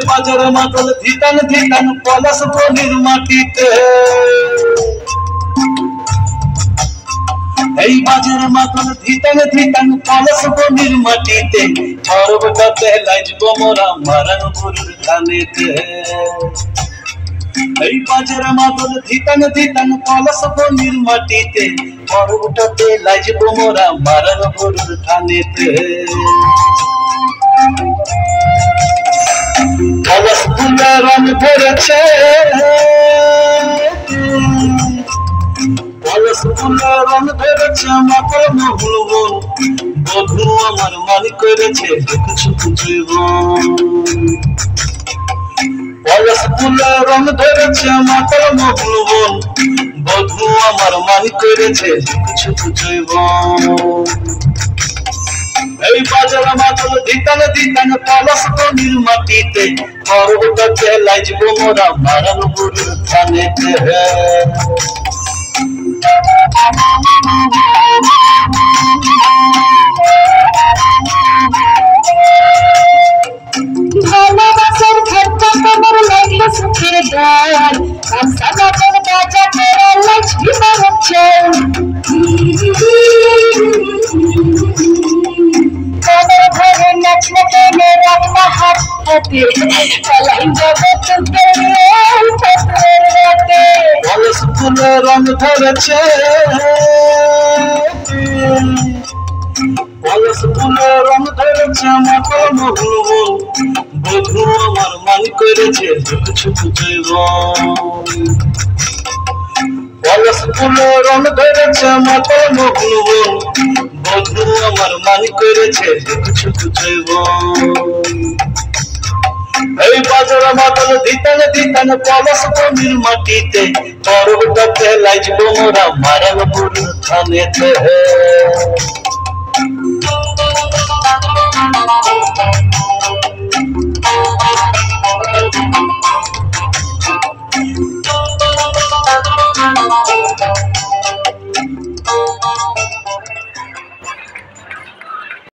বাজার মাতল ধিতান ধিতান পলাশ বনির মাটিতে, এই বাজার মাতল ধিতান ধিতান পলাশ বনির মাটিতে, পর্বটাতে লাইজব মোরা মারান গরুর ধানেতে। এই বাজার মাতল ধিতান ধিতান পলাশ বনির মাটিতে, পর্বটাতে লাইজব মোরা মারান গরুর ধানেতে। পলাশ ফুলে রং ধরেছে, পলাশ ফুলে রং ধরেছে মাতাল মহুল বন, বধূ আমার মালিক করেছে কিছু জীবন। পলাশ ফুলে রং ধরেছে মাতাল মহুল বন, বধূ আমার মালিক করেছে কিছু জীবন। এই বাজার মাতল ধিতান ধিতান পলাশ বনির মাটিতে, পর্বটাতে লাইজব মোরা মারান গরুর ধানেতে। ভালোবাসার ঘরটা তোমার লাগলো সুখের গান, আমসা বাজার বাজা তোরা লাইজবি মারছে। কবর ঘরে নাচনা কেনে রাখনা হাত হাতে, পালাই যাবে তোকে ফের রাতে। পলাশ ফুলে রং ধরেছে, পলাশ ফুলে রং ধরেছে মাতাল মহুল বন, বধূ আমার মালিক করেছে কিছু জীবন। পলাশ ফুলে রং ধরেছে মাতাল মহুল বন, বধূ আমার মালিক করেছে কিছু জীবন। এই বাজার মাতল ধিতান ধিতান পলাশ বনির মাটিতে, পর্বটাতে লাইজব মোরা মারান গরুর ধানেতে।